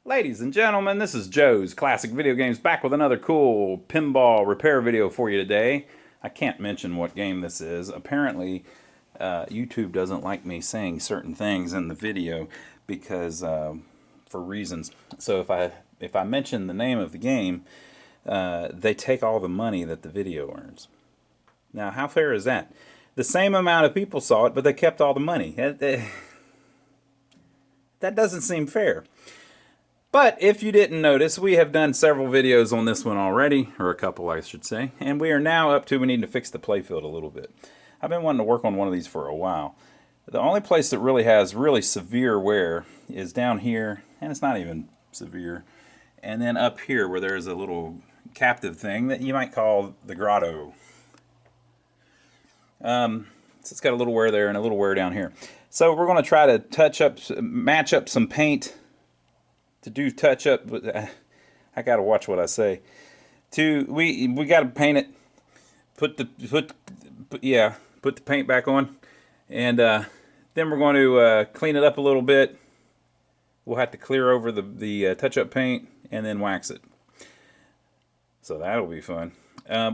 Ladies and gentlemen, this is Joe's Classic Video Games back with another cool pinball repair video for you today. I can't mention what game this is. Apparently, YouTube doesn't like me saying certain things in the video because for reasons. So if I mention the name of the game, they take all the money that the video earns. Now, how fair is that? The same amount of people saw it, but they kept all the money. That doesn't seem fair. But if you didn't notice, we have done several videos on this one already, or a couple I should say, and we are now up to we need to fix the playfield a little bit. I've been wanting to work on one of these for a while. The only place that really has really severe wear is down here, and it's not even severe, and then up here where there's a little captive thing that you might call the grotto. So it's got a little wear there and a little wear down here. So we're going to try to match up some paint to do touch up. I gotta watch what I say. We gotta paint it. Put the paint back on, and then we're going to clean it up a little bit. We'll have to clear over the touch up paint and then wax it. So that'll be fun.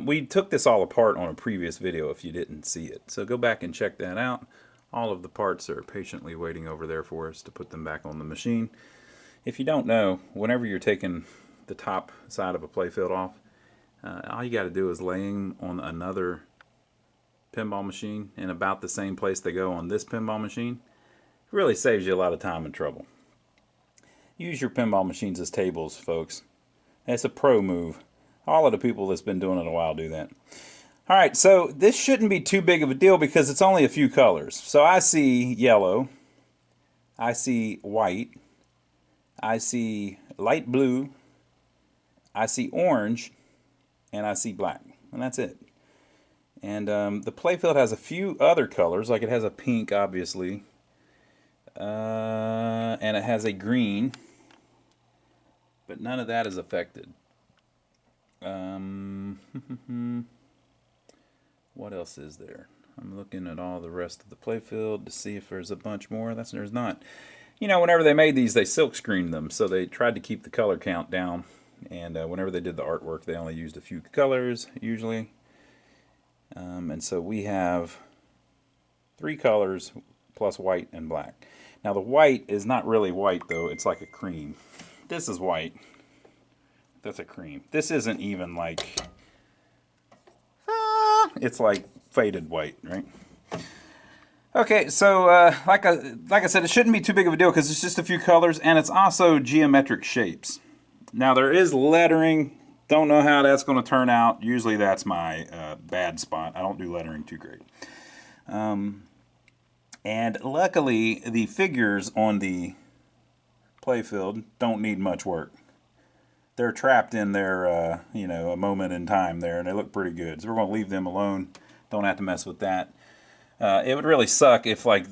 We took this all apart on a previous video if you didn't see it. So go back and check that out. All of the parts are patiently waiting over there for us to put them back on the machine. If you don't know, whenever you're taking the top side of a playfield off, all you got to do is lay them on another pinball machine in about the same place they go on this pinball machine. It really saves you a lot of time and trouble. Use your pinball machines as tables, folks. That's a pro move. All of the people that's been doing it a while do that. Alright, so this shouldn't be too big of a deal because it's only a few colors. So I see yellow, I see white, I see light blue, I see orange, and I see black. And that's it. And the playfield has a few other colors, like it has a pink, obviously. And it has a green. But none of that is affected. What else is there? I'm looking at all the rest of the playfield to see if there's a bunch more. There's not. You know, whenever they made these, they silk screened them, so they tried to keep the color count down. And whenever they did the artwork, they only used a few colors, usually. And so we have 3 colors plus white and black. Now the white is not really white, though. It's like a cream. This is white. That's a cream. This isn't even like... it's like faded white, right? Okay, so like I said, it shouldn't be too big of a deal because it's just a few colors, and it's also geometric shapes. Now there is lettering. Don't know how that's going to turn out. Usually that's my bad spot. I don't do lettering too great. And luckily, the figures on the playfield don't need much work. They're trapped in their, a moment in time there, and they look pretty good. So we're going to leave them alone. Don't have to mess with that. It would really suck if like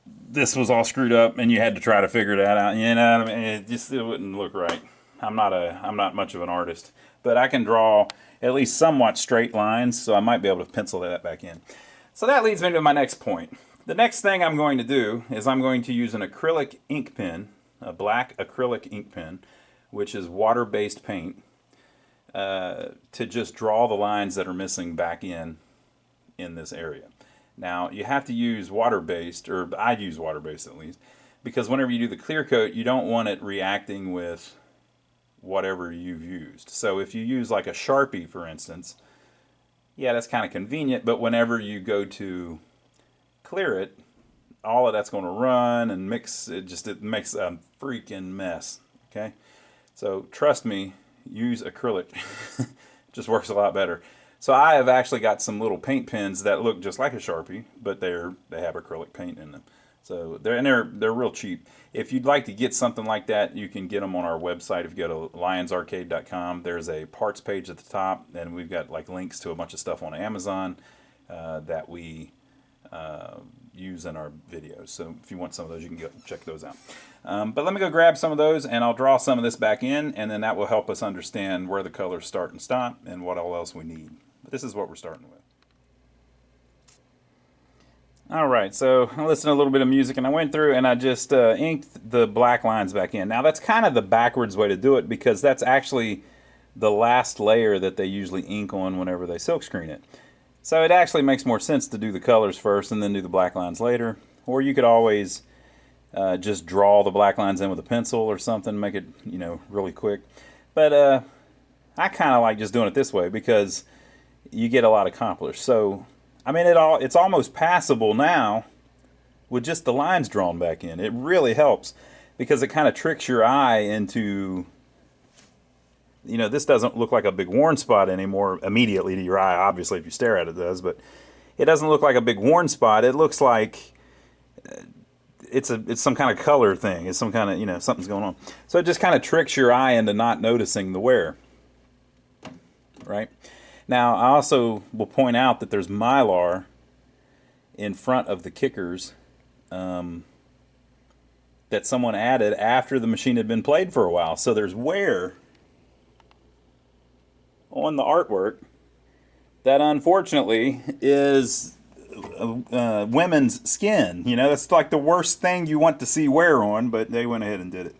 this was all screwed up and you had to try to figure that out. You know what I mean? It wouldn't look right. I'm not much of an artist, but I can draw at least somewhat straight lines, so I might be able to pencil that back in. So that leads me to my next point. The next thing I'm going to do is I'm going to use an acrylic ink pen, a black acrylic ink pen, which is water-based paint, to just draw the lines that are missing back in this area. Now, you have to use water-based, or I use water-based at least, because whenever you do the clear coat, you don't want it reacting with whatever you've used. So if you use like a Sharpie, for instance, yeah, that's kind of convenient, but whenever you go to clear it, all of that's going to run and mix. It makes a freaking mess, okay? So trust me, use acrylic. It just works a lot better. So I have actually got some little paint pens that look just like a Sharpie, but they have acrylic paint in them. So they're real cheap. If you'd like to get something like that, you can get them on our website. If you go to lionsarcade.com, there's a parts page at the top, and we've got like links to a bunch of stuff on Amazon that we use in our videos. So if you want some of those, you can go check those out. But let me go grab some of those, and I'll draw some of this back in, and then that will help us understand where the colors start and stop and what all else we need. But this is what we're starting with. All right, so I listened to a little bit of music and I went through and I just inked the black lines back in. Now that's kind of the backwards way to do it because that's actually the last layer that they usually ink on whenever they silkscreen it. So it actually makes more sense to do the colors first and then do the black lines later. Or you could always just draw the black lines in with a pencil or something, make it, you know, really quick. But I kind of like just doing it this way because you get a lot accomplished. So I mean, it's almost passable now with just the lines drawn back in. It really helps because it kind of tricks your eye into, you know, this doesn't look like a big worn spot anymore immediately to your eye. Obviously, if you stare at it, it does, but it doesn't look like a big worn spot. It looks like it's some kind of color thing. It's some kind of, you know, something's going on. So it just kind of tricks your eye into not noticing the wear, right? Now, I also will point out that there's Mylar in front of the kickers that someone added after the machine had been played for a while. So there's wear on the artwork that unfortunately is women's skin. You know, that's like the worst thing you want to see wear on, but they went ahead and did it.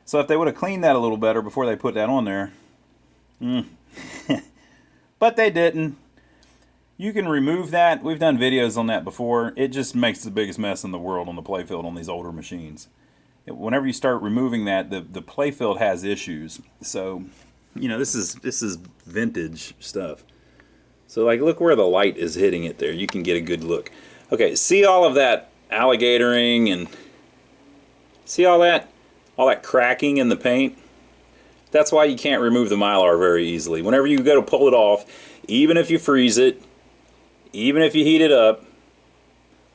So if they would have cleaned that a little better before they put that on there... But they didn't. You can remove that. We've done videos on that before. It just makes the biggest mess in the world on the playfield on these older machines. Whenever you start removing that, the playfield has issues. So, you know, this is vintage stuff. So, like, look where the light is hitting it there. You can get a good look. Okay, see all of that alligatoring and see all that cracking in the paint? That's why you can't remove the Mylar very easily. Whenever you go to pull it off, even if you freeze it, even if you heat it up,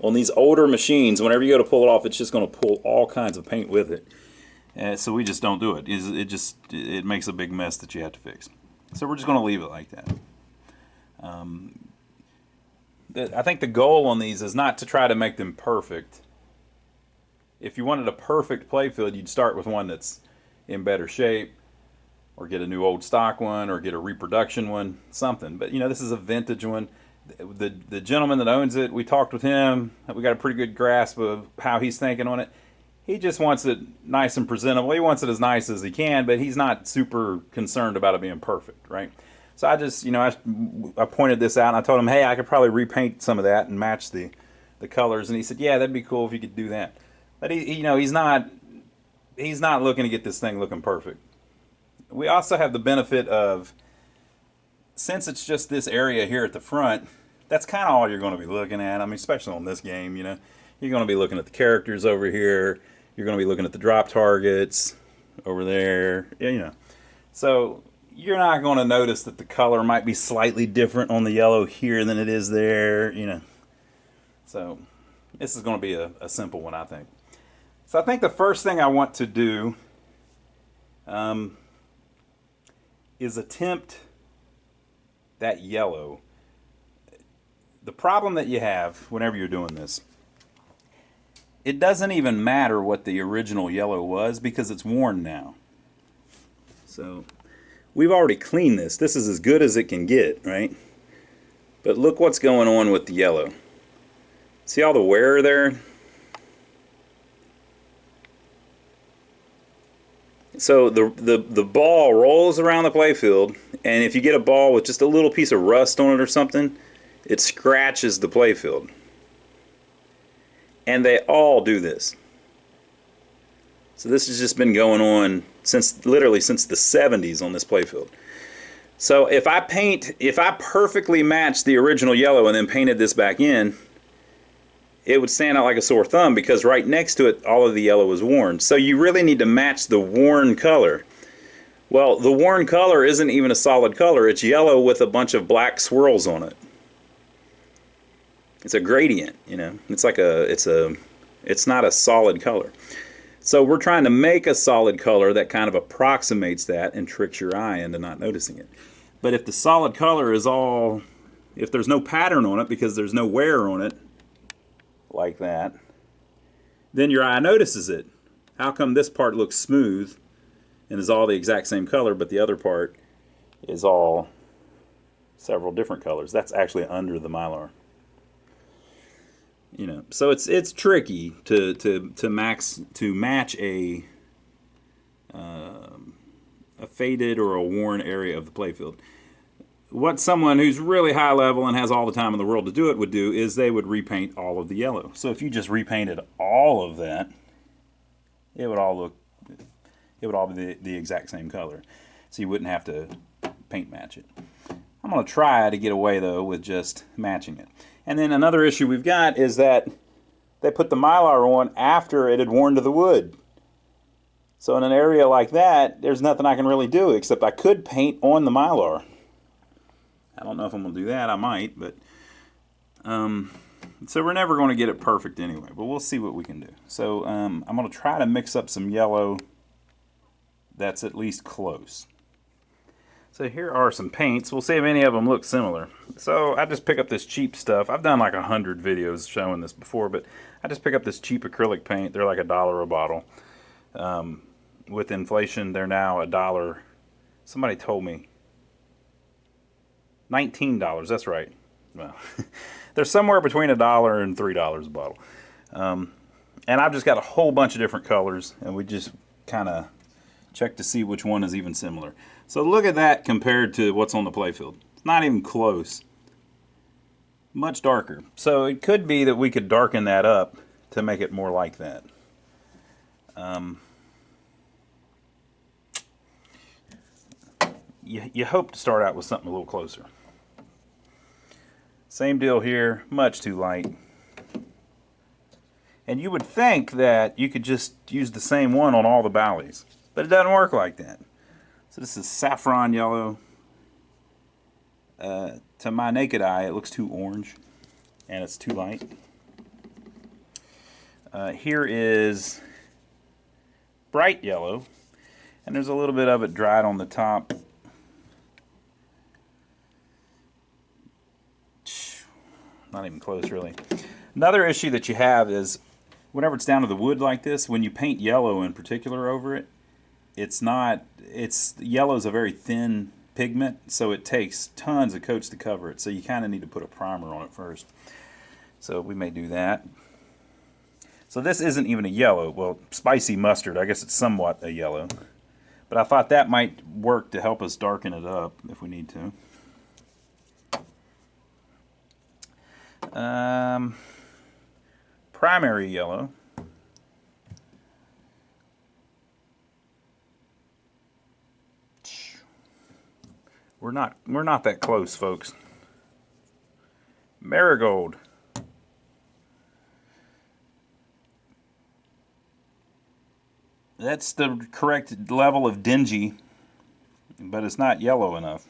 on these older machines, whenever you go to pull it off, it's just going to pull all kinds of paint with it. So we just don't do it. It makes a big mess that you have to fix. So we're just going to leave it like that. I think the goal on these is not to try to make them perfect. If you wanted a perfect playfield, you'd start with one that's in better shape, or get a new old stock one, or get a reproduction one, something. But, you know, this is a vintage one. The gentleman that owns it, we talked with him. We got a pretty good grasp of how he's thinking on it. He just wants it nice and presentable. He wants it as nice as he can, but he's not super concerned about it being perfect, right? So I just, you know, I pointed this out, and I told him, hey, I could probably repaint some of that and match the colors. And he said, yeah, that'd be cool if you could do that. But, you know, he's not looking to get this thing looking perfect. We also have the benefit of, since it's just this area here at the front, that's kind of all you're going to be looking at. I mean, especially on this game, you know. You're going to be looking at the characters over here. You're going to be looking at the drop targets over there, you know. So you're not going to notice that the color might be slightly different on the yellow here than it is there, you know. So this is going to be a simple one, I think. So I think the first thing I want to do is attempt that yellow. The problem that you have whenever you're doing this, it doesn't even matter what the original yellow was because it's worn now. So we've already cleaned this. This is as good as it can get, right? But look what's going on with the yellow. See all the wear there? So the ball rolls around the playfield, and if you get a ball with just a little piece of rust on it or something, it scratches the playfield. And they all do this. So this has just been going on literally since the 70s on this playfield. So if I perfectly matched the original yellow and then painted this back in, it would stand out like a sore thumb because right next to it, all of the yellow is worn. So you really need to match the worn color. Well, the worn color isn't even a solid color. It's yellow with a bunch of black swirls on it. It's a gradient, you know. It's not a solid color. So we're trying to make a solid color that kind of approximates that and tricks your eye into not noticing it. But if the solid color is all, if there's no pattern on it because there's no wear on it, like that, then your eye notices it. How come this part looks smooth and is all the exact same color, but the other part is all several different colors? That's actually under the Mylar. You know, so it's tricky to match a faded or a worn area of the playfield. What someone who's really high level and has all the time in the world to do it would do is they would repaint all of the yellow. So if you just repainted all of that, it would all be the exact same color. So you wouldn't have to paint match it. I'm going to try to get away though with just matching it. And then another issue we've got is that they put the Mylar on after it had worn to the wood. So in an area like that, there's nothing I can really do except I could paint on the Mylar. I don't know if I'm going to do that. I might, but so we're never going to get it perfect anyway, but we'll see what we can do. So I'm going to try to mix up some yellow that's at least close. So here are some paints. We'll see if any of them look similar. So I just pick up this cheap stuff. I've done like 100 videos showing this before, but I just pick up this cheap acrylic paint. They're like $1 a bottle. With inflation, they're now $1. Somebody told me $19. That's right. Well, they're somewhere between $1 and $3 a bottle. And I've just got a whole bunch of different colors, and we just kind of check to see which one is even similar. So look at that compared to what's on the playfield. It's not even close. Much darker. So it could be that we could darken that up to make it more like that. You hope to start out with something a little closer. Same deal here, much too light. And you would think that you could just use the same one on all the Ballys, but it doesn't work like that. So this is saffron yellow. To my naked eye, it looks too orange, and it's too light. Here is bright yellow, and there's a little bit of it dried on the top. Not even close, really. Another issue that you have is whenever it's down to the wood like this, when you paint yellow in particular over it, yellow is a very thin pigment, so it takes tons of coats to cover it. So you kind of need to put a primer on it first. So we may do that. So this isn't even a yellow. Well, spicy mustard, I guess it's somewhat a yellow. But I thought that might work to help us darken it up if we need to. Primary yellow. We're not that close, folks. Marigold. That's the correct level of dingy, but it's not yellow enough.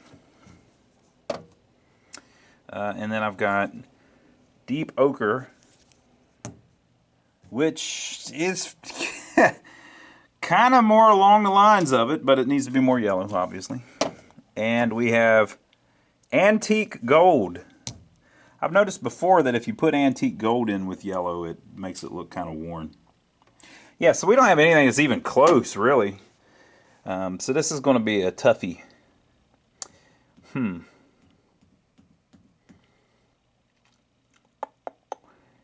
And then I've got deep ochre, which is kind of more along the lines of it, but it needs to be more yellow, obviously. And we have antique gold. I've noticed before that if you put antique gold in with yellow, it makes it look kind of worn. Yeah, so we don't have anything that's even close, really. So this is going to be a toughie.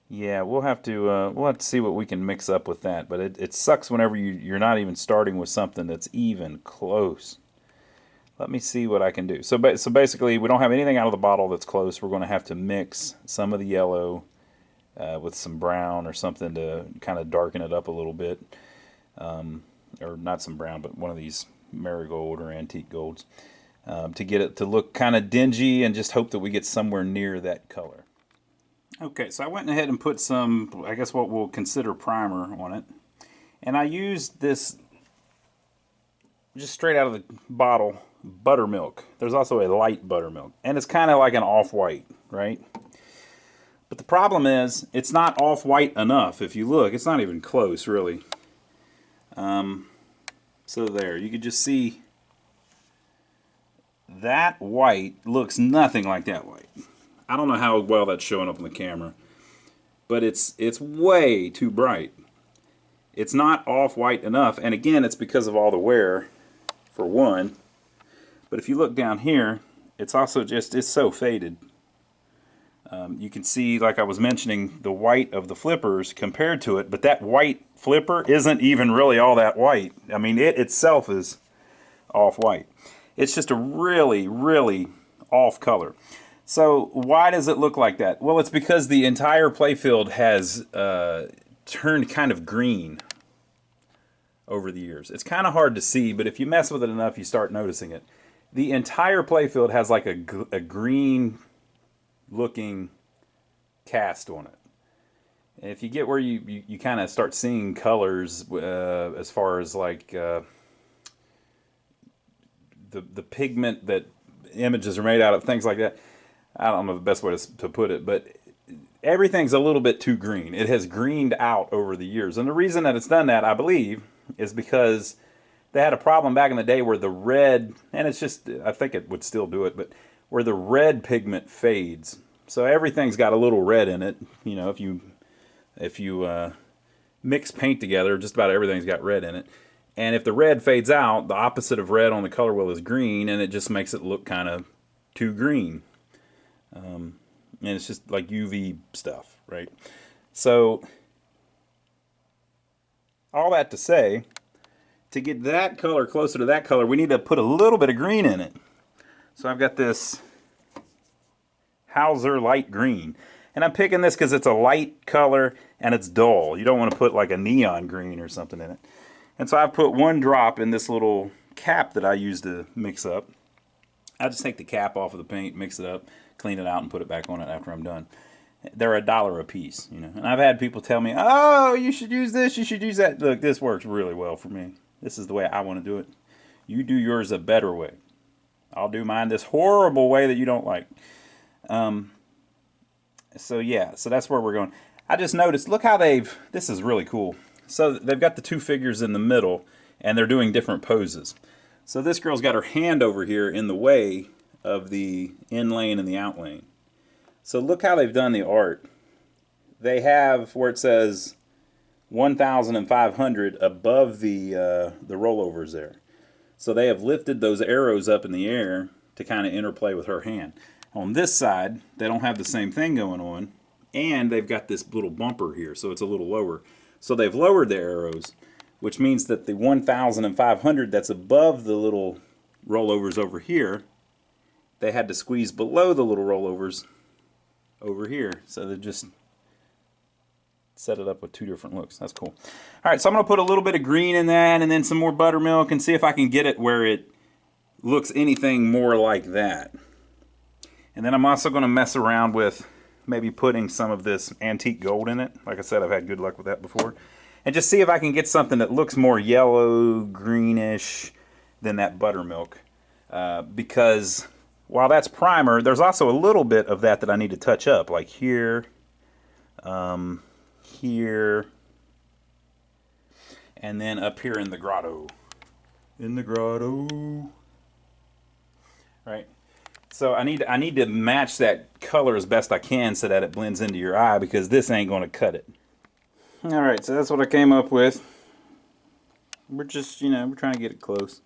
Yeah, we'll have to see what we can mix up with that. But it sucks whenever you're not even starting with something that's even close. Let me see what I can do. So basically, we don't have anything out of the bottle that's close. We're going to have to mix some of the yellow with some brown or something to kind of darken it up a little bit. Or not some brown, but one of these marigold or antique golds. To get it to look kind of dingy and just hope that we get somewhere near that color. Okay, so I went ahead and put some, I guess what we'll consider primer on it. And I used this, just straight out of the bottle, buttermilk. There's also a light buttermilk. And it's kind of like an off-white, right? But the problem is, it's not off-white enough. If you look, it's not even close, really. So there, you could just see that white looks nothing like that white. I don't know how well that's showing up on the camera, but it's way too bright. It's not off-white enough, and again, it's because of all the wear, for one. But if you look down here, it's also just, it's so faded. You can see, like I was mentioning, the white of the flippers compared to it, but that white flipper isn't even really all that white. I mean, it itself is off-white. It's just a really, really off color. So why does it look like that? Well, it's because the entire playfield has turned kind of green over the years. It's kind of hard to see, but if you mess with it enough, you start noticing it. The entire playfield has like a green looking cast on it. And if you get where you kind of start seeing colors as far as like the pigment that images are made out of, things like that. I don't know the best way to put it, but everything's a little bit too green. It has greened out over the years. And the reason that it's done that, I believe, is because they had a problem back in the day where the red, and it's just, I think it would still do it, but where the red pigment fades. So everything's got a little red in it. You know, if you mix paint together, just about everything's got red in it. And if the red fades out, the opposite of red on the color wheel is green, and it just makes it look kind of too green. And it's just like UV stuff, right? So, all that to say, to get that color closer to that color, we need to put a little bit of green in it. So I've got this Hauser light green. And I'm picking this because it's a light color and it's dull. You don't want to put like a neon green or something in it. And so I've put one drop in this little cap that I use to mix up. I just take the cap off of the paint, mix it up, clean it out, and put it back on it after I'm done. They're $1 a piece, you know. And I've had people tell me, "Oh, you should use this, you should use that." Look, this works really well for me. This is the way I want to do it. You do yours a better way. I'll do mine this horrible way that you don't like. So yeah, so that's where we're going. I just noticed, look how this is really cool. So they've got the two figures in the middle, and they're doing different poses. So this girl's got her hand over here in the way of the in lane and the out lane. So look how they've done the art. They have where it says 1,500 above the rollovers there. So they have lifted those arrows up in the air to kind of interplay with her hand. On this side, they don't have the same thing going on, and they've got this little bumper here, so it's a little lower. So they've lowered the arrows, which means that the 1,500 that's above the little rollovers over here, they had to squeeze below the little rollovers over here. So they just set it up with two different looks. That's cool. All right, so I'm going to put a little bit of green in that and then some more buttermilk and see if I can get it where it looks anything more like that. And then I'm also going to mess around with maybe putting some of this antique gold in it. Like I said, I've had good luck with that before. And just see if I can get something that looks more yellow, greenish than that buttermilk. Because while that's primer, there's also a little bit of that I need to touch up. Like here, here, and then up here in the grotto. In the grotto. Right? So I need to match that color as best I can so that it blends into your eye, because this ain't going to cut it. Alright, so that's what I came up with. We're just, we're trying to get it close.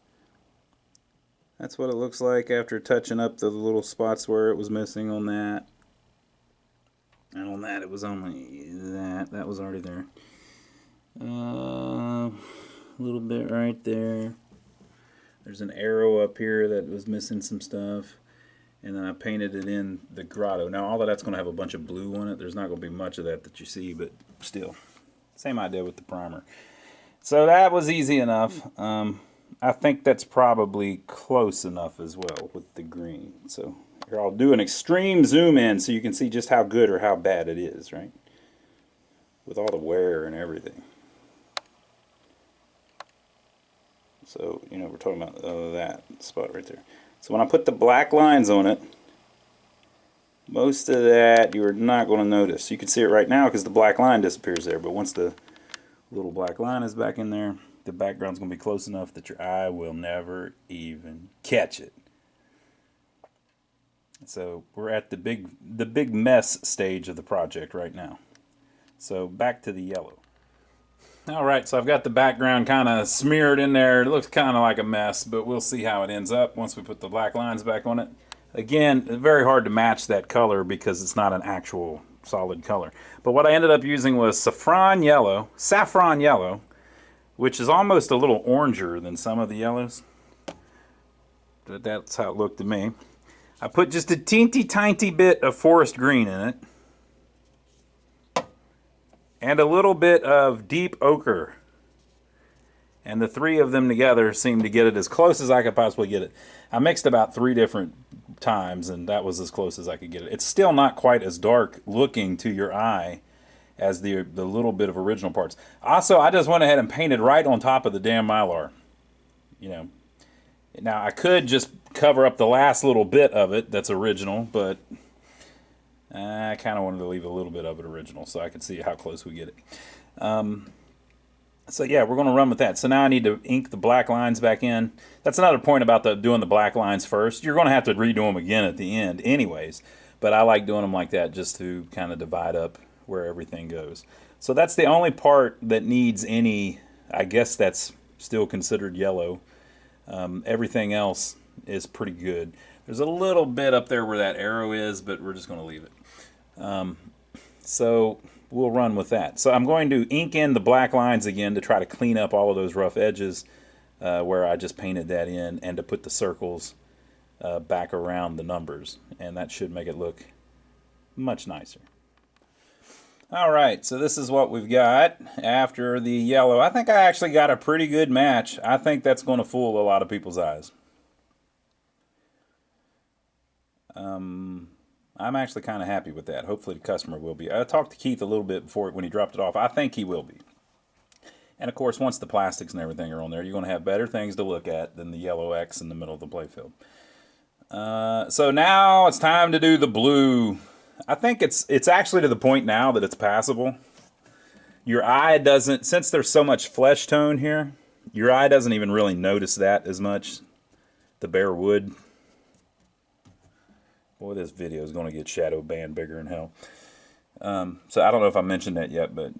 That's what it looks like after touching up the little spots where it was missing on that. And on that it was only that. That was already there. A little bit right there. There's an arrow up here that was missing some stuff. And then I painted it in the grotto. Now all of that's going to have a bunch of blue on it. There's not going to be much of that you see, but still. Same idea with the primer. So that was easy enough. I think that's probably close enough as well with the green. So here I'll do an extreme zoom in so you can see just how good or how bad it is, right? With all the wear and everything. So, we're talking about that spot right there. So when I put the black lines on it, most of that you're not going to notice. You can see it right now because the black line disappears there. But once the little black line is back in there, the background's going to be close enough that your eye will never even catch it. So we're at the big mess stage of the project right now. So back to the yellow. Alright, so I've got the background kind of smeared in there. It looks kind of like a mess, but we'll see how it ends up once we put the black lines back on it. Again, very hard to match that color because it's not an actual solid color. But what I ended up using was saffron yellow, which is almost a little oranger than some of the yellows. But that's how it looked to me. I put just a teensy tiny bit of forest green in it. And a little bit of deep ochre. And the three of them together seemed to get it as close as I could possibly get it. I mixed about 3 different times, and that was as close as I could get it. It's still not quite as dark looking to your eye as the little bit of original parts. Also, I just went ahead and painted right on top of the damn Mylar. You know, now I could just cover up the last little bit of it that's original, but I kind of wanted to leave a little bit of it original so I could see how close we get it. So yeah, we're going to run with that. So now I need to ink the black lines back in. That's another point about doing the black lines first. You're going to have to redo them again at the end anyways, but I like doing them like that just to kind of divide up where everything goes. So that's the only part that needs any, I guess that's still considered yellow. Everything else is pretty good. There's a little bit up there where that arrow is, but we're just going to leave it. So we'll run with that. So I'm going to ink in the black lines again to try to clean up all of those rough edges where I just painted that in, and to put the circles back around the numbers. And that should make it look much nicer. All right, so this is what we've got after the yellow. I think I actually got a pretty good match. I think that's going to fool a lot of people's eyes. I'm actually kind of happy with that. Hopefully the customer will be. I talked to Keith a little bit before when he dropped it off. I think he will be. And of course, once the plastics and everything are on there, you're going to have better things to look at than the yellow X in the middle of the playfield. So now it's time to do the blue. I think it's actually to the point now that it's passable. Your eye doesn't, since there's so much flesh tone here, your eye doesn't even really notice that as much, the bare wood. Boy, this video is going to get shadow banned bigger than hell. So I don't know if I mentioned that yet, but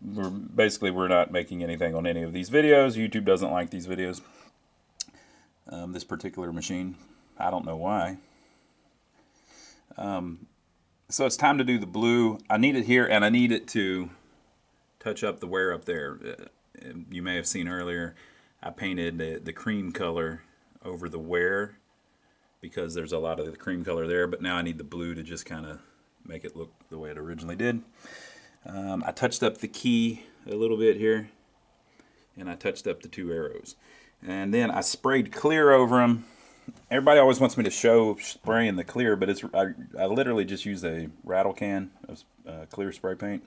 we're not making anything on any of these videos. YouTube doesn't like these videos. This particular machine, I don't know why. So it's time to do the blue. I need it here, and I need it to touch up the wear up there. You may have seen earlier, I painted the cream color over the wear, because there's a lot of the cream color there, but now I need the blue to just kind of make it look the way it originally did. I touched up the key a little bit here, and I touched up the 2 arrows. And then I sprayed clear over them. Everybody always wants me to show spraying the clear, but I literally just used a rattle can of clear spray paint.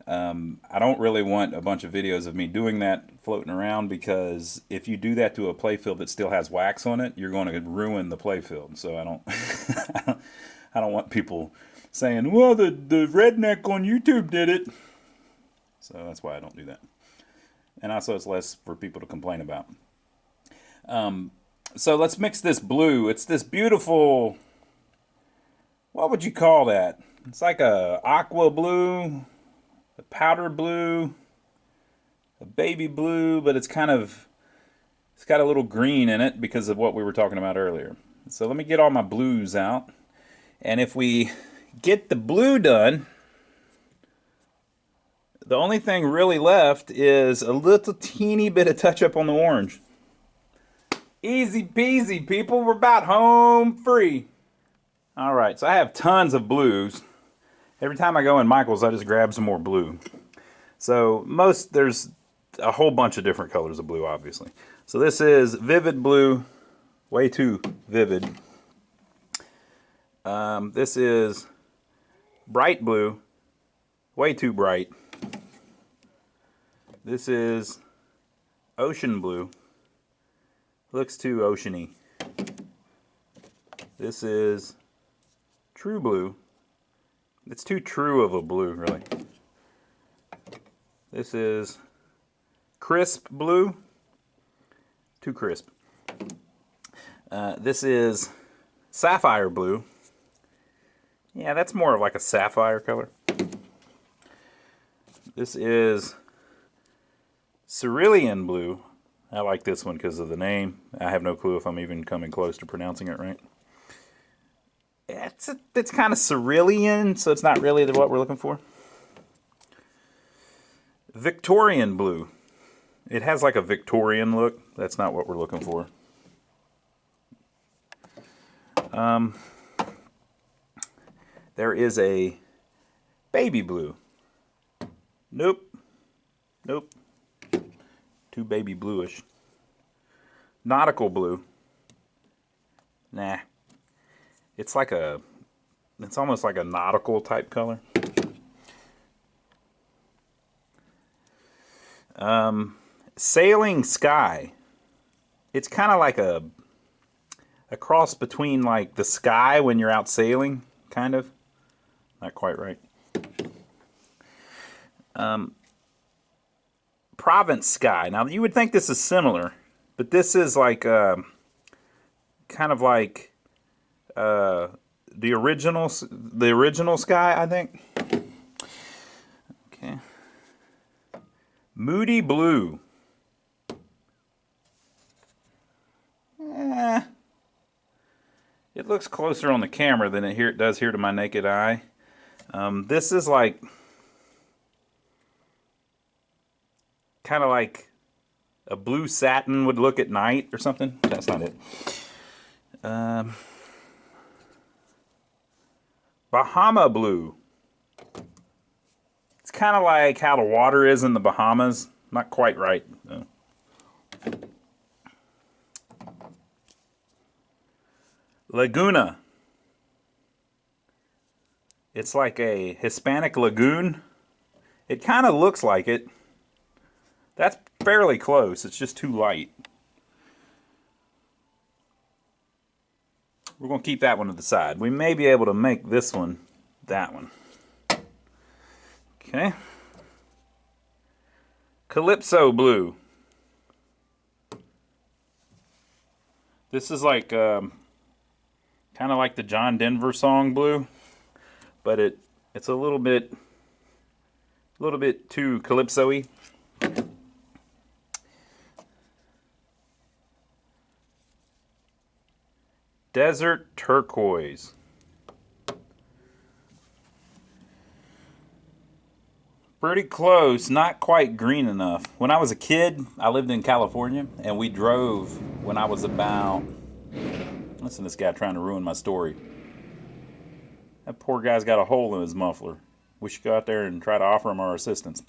I don't really want a bunch of videos of me doing that floating around, because if you do that to a playfield that still has wax on it, you're going to ruin the playfield. So I don't I don't want people saying, well, the redneck on YouTube did it. So that's why I don't do that. And also it's less for people to complain about. So let's mix this blue. It's this beautiful, what would you call that? It's like a aqua blue, a powder blue, a baby blue, but it's got a little green in it because of what we were talking about earlier. So let me get all my blues out. And if we get the blue done, the only thing really left is a little teeny bit of touch up on the orange. Easy peasy, people. We're about home free. All right, so I have tons of blues. Every time I go in Michael's, I just grab some more blue. So there's a whole bunch of different colors of blue, obviously. So this is vivid blue, way too vivid. This is bright blue, way too bright. This is ocean blue, looks too oceany. This is true blue. It's too true of a blue, really. This is crisp blue. Too crisp. This is sapphire blue. Yeah, that's more of like a sapphire color. This is cerulean blue. I like this one because of the name. I have no clue if I'm even coming close to pronouncing it right. It's kind of cerulean, so it's not really what we're looking for. Victorian blue. It has like a Victorian look. That's not what we're looking for. There is a baby blue. Nope. Nope. Too baby bluish. Nautical blue. Nah. It's almost like a nautical type color. Sailing sky. It's kind of like a cross between like the sky when you're out sailing, kind of. Not quite right. Province sky. Now you would think this is similar, but this is like kind of like the original sky, I think. Okay. Moody blue. It looks closer on the camera than it does here to my naked eye. This is like kind of like a blue satin would look at night or something. That's not it. Bahama blue. It's kind of like how the water is in the Bahamas. Not quite right, though. Laguna. It's like a Hispanic lagoon. It kind of looks like it. That's fairly close. It's just too light. We're going to keep that one to the side. We may be able to make this one that one. Okay. Calypso blue. This is like kind of like the John Denver song blue, but it's a little bit too calypso-y. Desert turquoise. Pretty close, not quite green enough. When I was a kid, I lived in California, and we drove when I was about... Listen to this guy trying to ruin my story. That poor guy's got a hole in his muffler. We should go out there and try to offer him our assistance.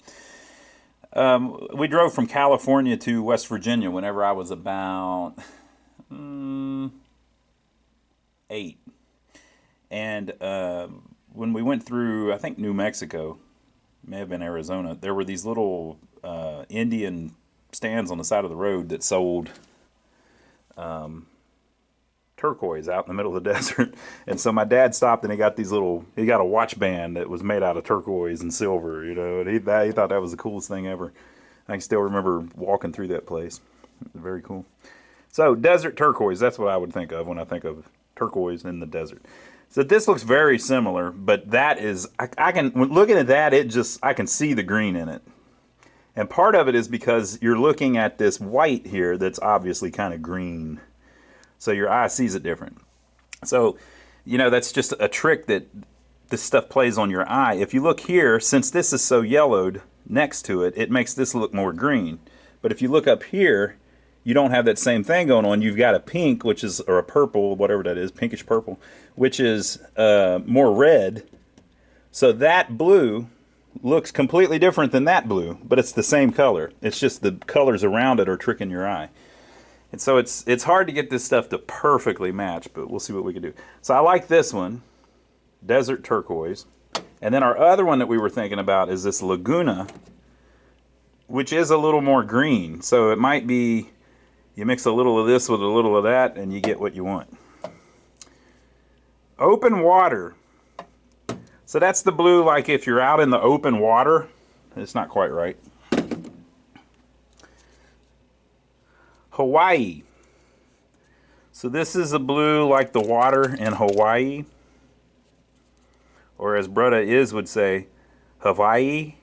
We drove from California to West Virginia whenever I was about 8. And when we went through, I think New Mexico, may have been Arizona, there were these little Indian stands on the side of the road that sold turquoise out in the middle of the desert. And so my dad stopped and he got a watch band that was made out of turquoise and silver, and he thought that was the coolest thing ever. I can still remember walking through that place. Very cool. So desert turquoise, that's what I would think of when I think of turquoise in the desert. So this looks very similar, but that is, I can, looking at that, I can see the green in it. And part of it is because you're looking at this white here that's obviously kind of green. So your eye sees it different. So, that's just a trick that this stuff plays on your eye. If you look here, since this is so yellowed next to it, it makes this look more green. But if you look up here, you don't have that same thing going on. You've got a pink, or a purple, whatever that is, pinkish purple, which is more red. So that blue looks completely different than that blue, but it's the same color. It's just the colors around it are tricking your eye. And so it's hard to get this stuff to perfectly match, but we'll see what we can do. So I like this one, desert turquoise. And then our other one that we were thinking about is this Laguna, which is a little more green. So it might be, you mix a little of this with a little of that, and you get what you want. Open water. So that's the blue, like if you're out in the open water. It's not quite right. Hawaii. So this is a blue like the water in Hawaii. Or as Brother Is would say, Hawaii.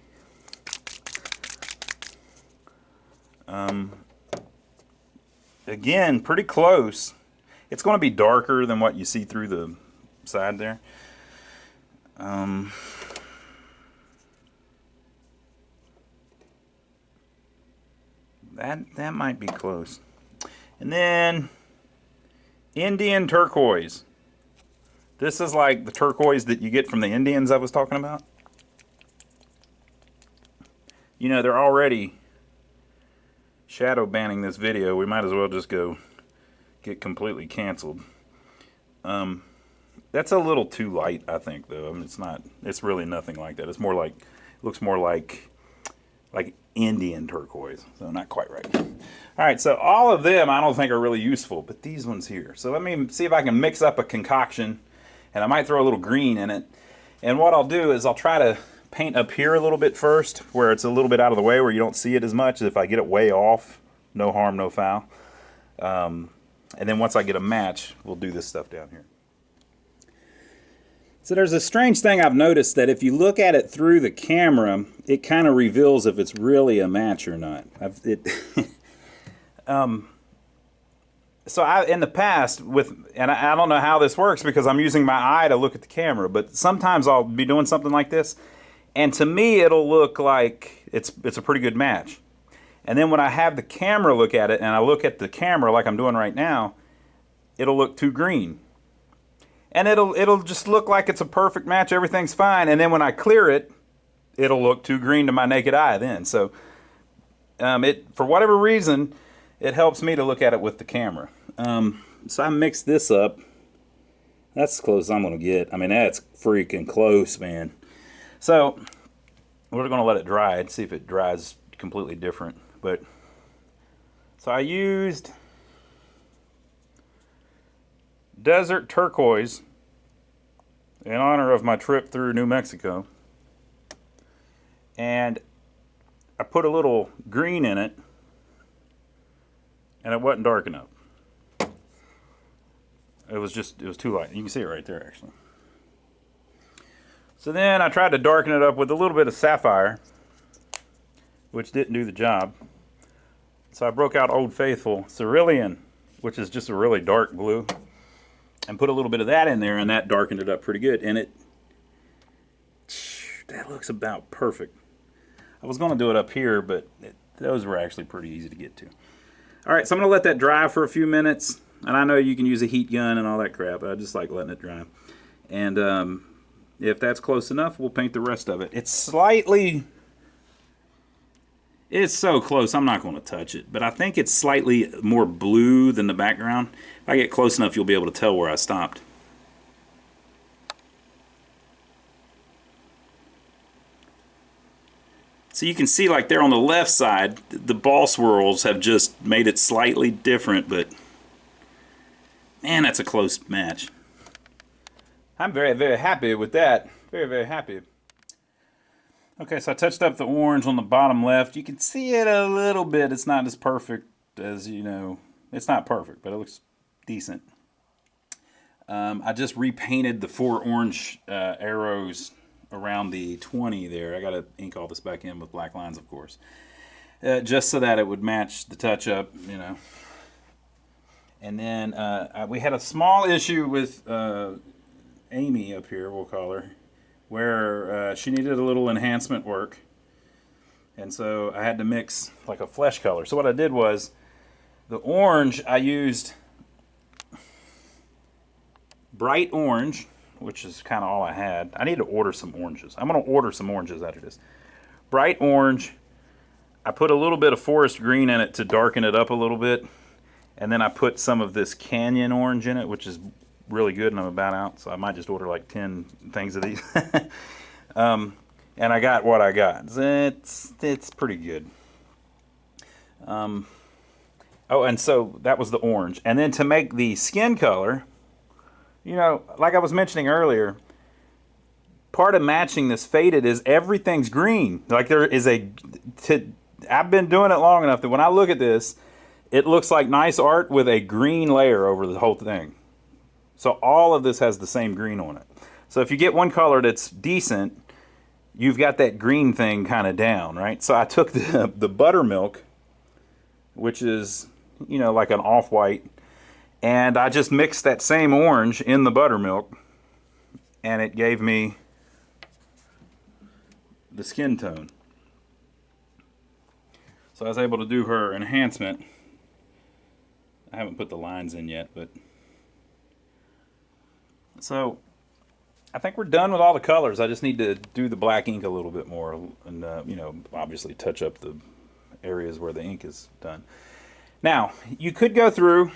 Again, pretty close. It's going to be darker than what you see through side there. That might be close. And then Indian turquoise. This is like the turquoise that you get from the Indians I was talking about. You know, they're already shadow banning this video. We might as well just go get completely canceled. That's a little too light, I think, though. I mean, it's not. It's really nothing like that. It's more like, looks more like Indian turquoise. So not quite right. All right. So all of them I don't think are really useful, but these ones here. So let me see if I can mix up a concoction, and I might throw a little green in it. And what I'll do is I'll try to paint up here a little bit first, where it's a little bit out of the way, where you don't see it as much. If I get it way off, no harm, no foul. And then once I get a match, we'll do this stuff down here. So there's a strange thing I've noticed, that if you look at it through the camera, it kind of reveals if it's really a match or not. So in the past, and I don't know how this works because I'm using my eye to look at the camera, but sometimes I'll be doing something like this, and to me it'll look like it's a pretty good match. And then when I have the camera look at it, and I look at the camera like I'm doing right now, it'll look too green. And it'll just look like it's a perfect match, everything's fine, and then when I clear it, it'll look too green to my naked eye then. So for whatever reason, it helps me to look at it with the camera. So I mixed this up. That's as close as I'm going to get. I mean, that's freaking close, man. So we're going to let it dry and see if it dries completely different. But so I used desert turquoise in honor of my trip through New Mexico. And I put a little green in it, and it wasn't dark enough. It was too light. You can see it right there, actually. So then I tried to darken it up with a little bit of sapphire, which didn't do the job. So I broke out Old Faithful Cerulean, which is just a really dark blue, and put a little bit of that in there, and that darkened it up pretty good. And that looks about perfect. I was going to do it up here, but those were actually pretty easy to get to. All right, so I'm going to let that dry for a few minutes. And I know you can use a heat gun and all that crap. I just like letting it dry. And if that's close enough, we'll paint the rest of it. It's so close, I'm not going to touch it. But I think it's slightly more blue than the background. If I get close enough, you'll be able to tell where I stopped. So you can see, like there on the left side, the ball swirls have just made it slightly different, but man, that's a close match. I'm very, very happy with that. Very, very happy. Okay, so I touched up the orange on the bottom left. You can see it a little bit. It's not as perfect as, you know, it's not perfect, but it looks decent. I just repainted the 4 orange arrows around the 20 there. I got to ink all this back in with black lines, of course. Just so that it would match the touch-up, you know. And then we had a small issue with Amy up here, we'll call her, where she needed a little enhancement work. And so I had to mix like a flesh color. So what I did was, the orange, I used bright orange, which is kind of all I had. I need to order some oranges. I'm going to order some oranges out of this. Bright orange. I put a little bit of forest green in it to darken it up a little bit. And then I put some of this canyon orange in it, which is really good, and I'm about out, so I might just order like 10 things of these. And I got what I got. It's pretty good. Oh, and so that was the orange. And then to make the skin color, you know, like I was mentioning earlier, part of matching this faded is everything's green. Like there is I've been doing it long enough that when I look at this, it looks like nice art with a green layer over the whole thing. So all of this has the same green on it. So if you get one color that's decent, you've got that green thing kind of down, right? So I took the buttermilk, which is, you know, like an off-white, and I just mixed that same orange in the buttermilk and it gave me the skin tone. So I was able to do her enhancement. I haven't put the lines in yet, but so I think we're done with all the colors. I just need to do the black ink a little bit more, and you know, obviously touch up the areas where the ink is done. Now, you could go through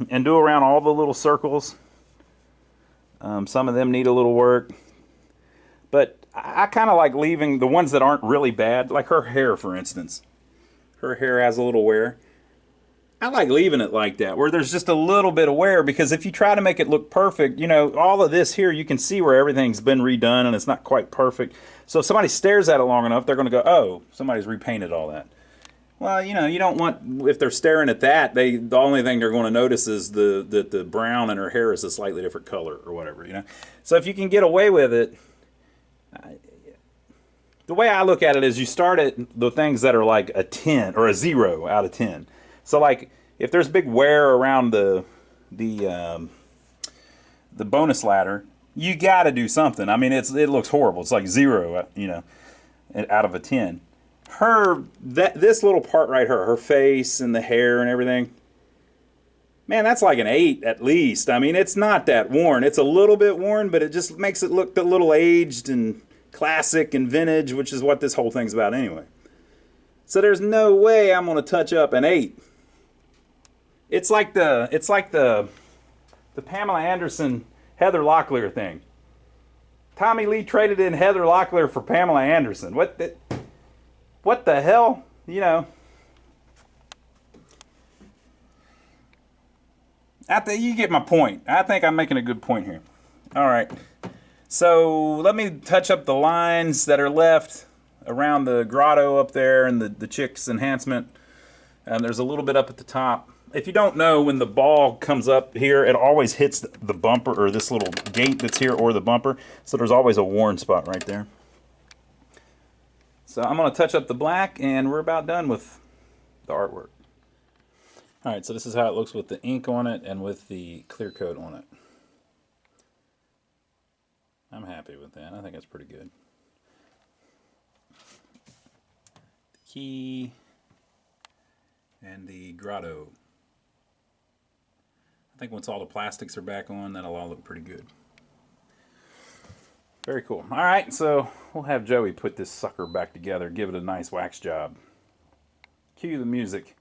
and do around all the little circles. Some of them need a little work, but I kind of like leaving the ones that aren't really bad, like her hair, for instance. Her hair has a little wear. I like leaving it like that, where there's just a little bit of wear, because if you try to make it look perfect, you know, all of this here, you can see where everything's been redone and it's not quite perfect. So if somebody stares at it long enough, they're going to go, oh, somebody's repainted all that. Well, you know, you don't want, if they're staring at that, the only thing they're going to notice is that the brown in her hair is a slightly different color or whatever, you know. So if you can get away with it, the way I look at it is you start at the things that are like a 10 or a 0 out of 10. So like if there's big wear around the bonus ladder, you got to do something. I mean, it looks horrible. It's like 0, you know, out of a 10. This little part right here, her face and the hair and everything, man, that's like an 8 at least. I mean, it's not that worn. It's a little bit worn, but it just makes it look a little aged and classic and vintage, which is what this whole thing's about anyway. So there's no way I'm going to touch up an 8. It's like the Pamela Anderson Heather Locklear thing. Tommy Lee traded in Heather Locklear for Pamela Anderson. What the hell? You know. You get my point. I think I'm making a good point here. All right. So let me touch up the lines that are left around the grotto up there and the chick's enhancement. There's a little bit up at the top. If you don't know, when the ball comes up here, it always hits the bumper, or this little gate that's here, or the bumper. So there's always a worn spot right there. So I'm going to touch up the black, and we're about done with the artwork. All right, so this is how it looks with the ink on it and with the clear coat on it. I'm happy with that. I think that's pretty good. The key and the grotto. I think once all the plastics are back on, that'll all look pretty good. Very cool. All right, so we'll have Joey put this sucker back together, give it a nice wax job. Cue the music.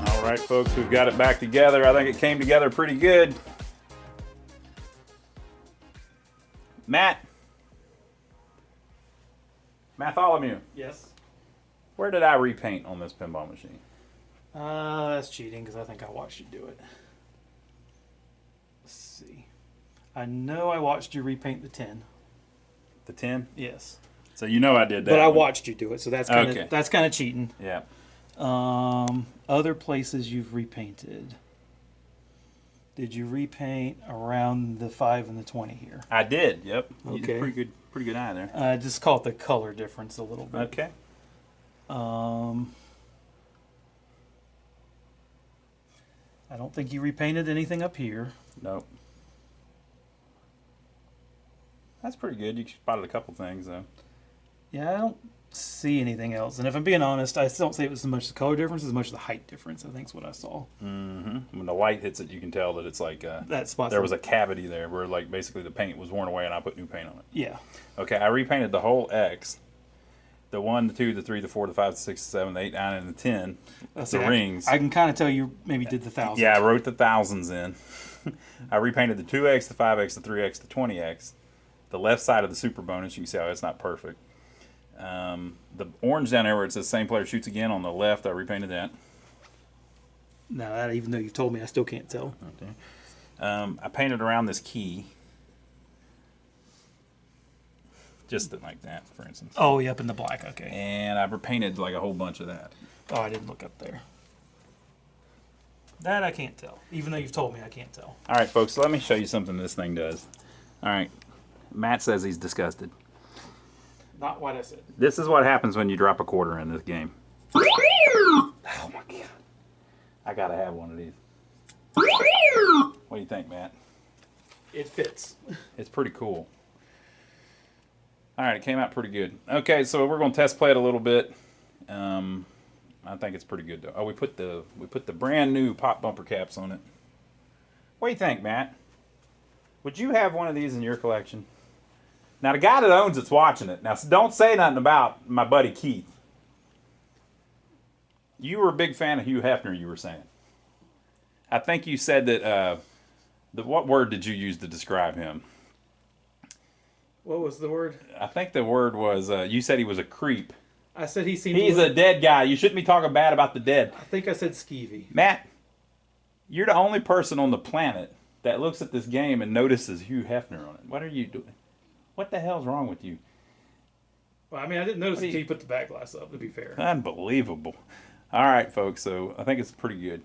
All right, folks, we've got it back together. I think it came together pretty good. Bartholomew, Yes. where did I repaint on this pinball machine? That's cheating because I think I watched you do it. Let's see. I know I watched you repaint the 10. The 10? Yes. So you know I did that. But I one. watched you do it, so that's kind of Okay. cheating. Yeah. Other places you've repainted. Did you repaint around the 5 and the 20 here? I did, yep. You did Okay. pretty good eye there. Just call it the color difference a little bit. Okay. I don't think you repainted anything up here. Nope. That's pretty good. You spotted a couple things, though. Yeah, I don't see anything else. And if I'm being honest, I still don't say it was as much the color difference as much as the height difference. I think is what I saw. Mm-hmm. When the light hits it, you can tell that it's like That spot. there was a cavity there where like basically the paint was worn away and I put new paint on it. Yeah. Okay, I repainted the whole X. The 1, the 2, the 3, the 4, the 5, the 6, the 7, the 8, 9, and the 10. That's The it. rings. I can kind of tell you maybe did the 1,000. Yeah, I wrote the thousands in. I repainted the 2X, the 5X, the 3X, the 20X. The left side of the super bonus, you can see how it's not perfect. The orange down there where it says same player shoots again on the left, I repainted that. No, that, even though you told me, I still can't tell. Okay. I painted around this key. Just like that, for instance. Oh, yeah, up in the black. Okay. And I repainted like a whole bunch of that. Oh, I didn't look up there. That I can't tell. Even though you've told me, I can't tell. All right, folks, let me show you something this thing does. All right. Matt says he's disgusted. Not what I said. This is what happens when you drop a quarter in this game. Oh, my God. I got to have one of these. What do you think, Matt? It fits. It's pretty cool. All right, it came out pretty good. Okay, so we're going to test play it a little bit. I think it's pretty good, though. Oh, we put the brand new pop bumper caps on it. What do you think, Matt? Would you have one of these in your collection? Now, the guy that owns it's watching it. Now, don't say nothing about my buddy Keith. You were a big fan of Hugh Hefner, you were saying. I think you said that, what word did you use to describe him? What was the word? I think the word was, you said he was a creep. I said he seemed. He's a dead guy. You shouldn't be talking bad about the dead. I think I said skeevy. Matt, you're the only person on the planet that looks at this game and notices Hugh Hefner on it. What are you doing? What the hell's wrong with you? Well, I mean, I didn't notice until you put the back glass up, to be fair. Unbelievable. All right, folks, so I think it's pretty good.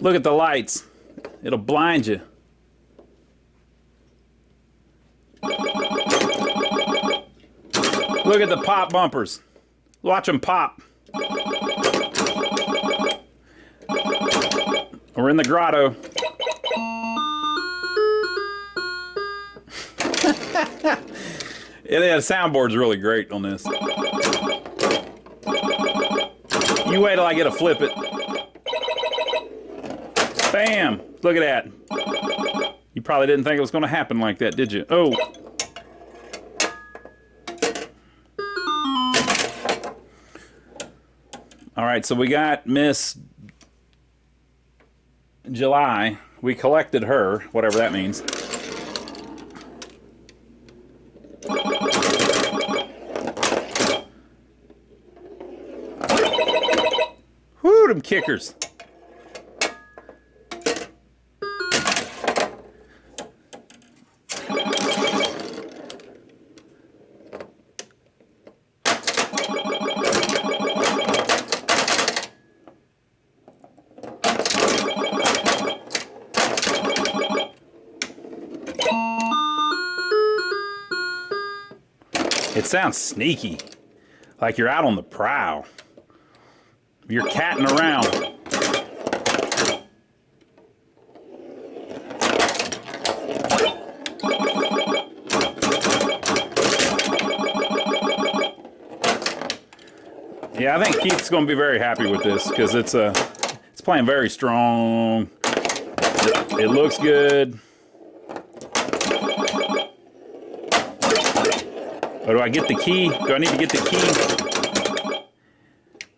Look at the lights. It'll blind you. Look at the pop bumpers. Watch them pop. We're in the grotto. Yeah, the soundboard's really great on this. You wait till I get to flip it. Bam! Look at that. You You probably didn't think it was going to happen like that, did you? Oh. All right, so we got Miss July. We collected her, whatever that means. Whoo, them kickers. It sounds sneaky, like you're out on the prowl. You're catting around. Yeah, I think Keith's going to be very happy with this because it's playing very strong. It looks good. Oh, do I get the key? Do I need to get the key?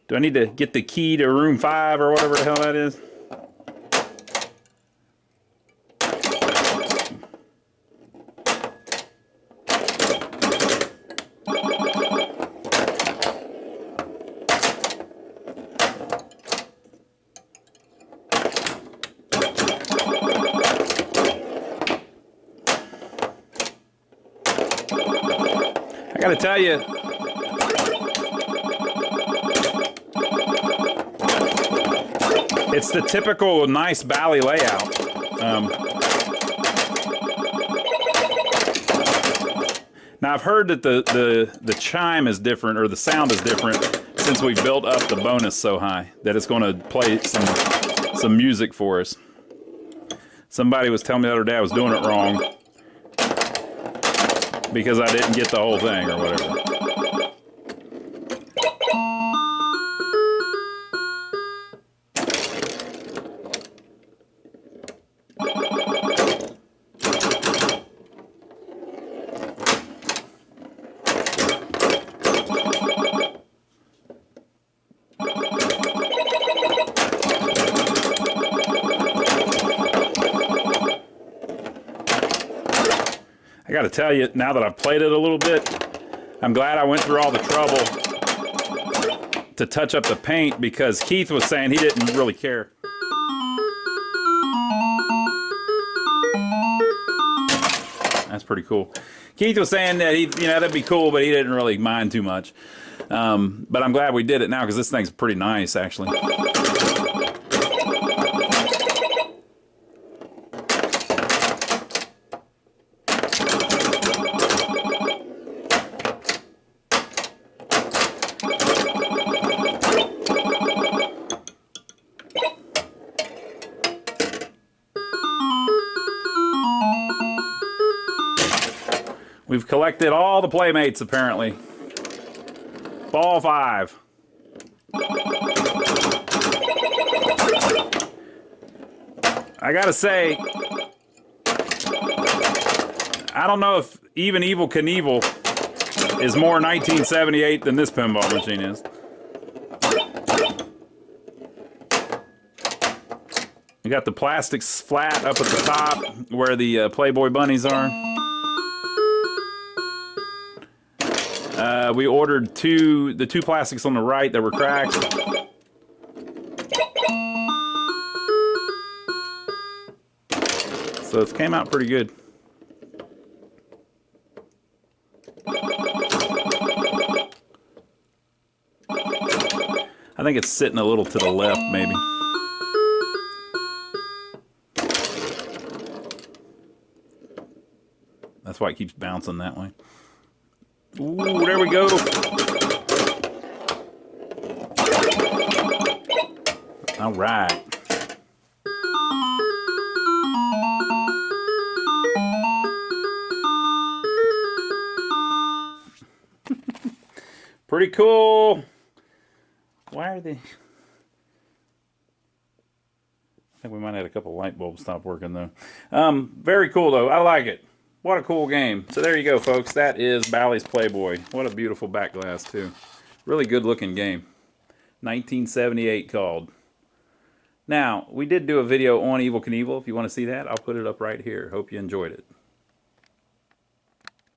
Do I need to get the key to room 5 or whatever the hell that is? I gotta tell you, it's the typical nice Bally layout. Now I've heard that the chime is different, or the sound is different, since we built up the bonus so high that it's going to play some music for us. Somebody was telling me the other day I was doing it wrong because I didn't get the whole thing or whatever. I got to tell you, now that I've played it a little bit, I'm glad I went through all the trouble to touch up the paint, because Keith was saying he didn't really care. That's pretty cool. Keith was saying that that'd be cool, but he didn't really mind too much. But I'm glad we did it now, because this thing's pretty nice, actually. We've collected all the Playmates, apparently. Ball 5. I gotta say, I don't know if even Evel Knievel is more 1978 than this pinball machine is. We got the plastics flat up at the top where the Playboy bunnies are. We ordered the two plastics on the right that were cracked. So it came out pretty good. I think it's sitting a little to the left, maybe. That's why it keeps bouncing that way. Ooh, there we go. All right. Pretty cool. Why are they? think we might have had a couple light bulbs stop working though. Very cool though. I like it. What a cool game. So there you go, folks. That is Bally's Playboy. What a beautiful back glass too. Really good looking game. 1978 called. Now, we did do a video on Evel Knievel. If you want to see that, I'll put it up right here. Hope you enjoyed it.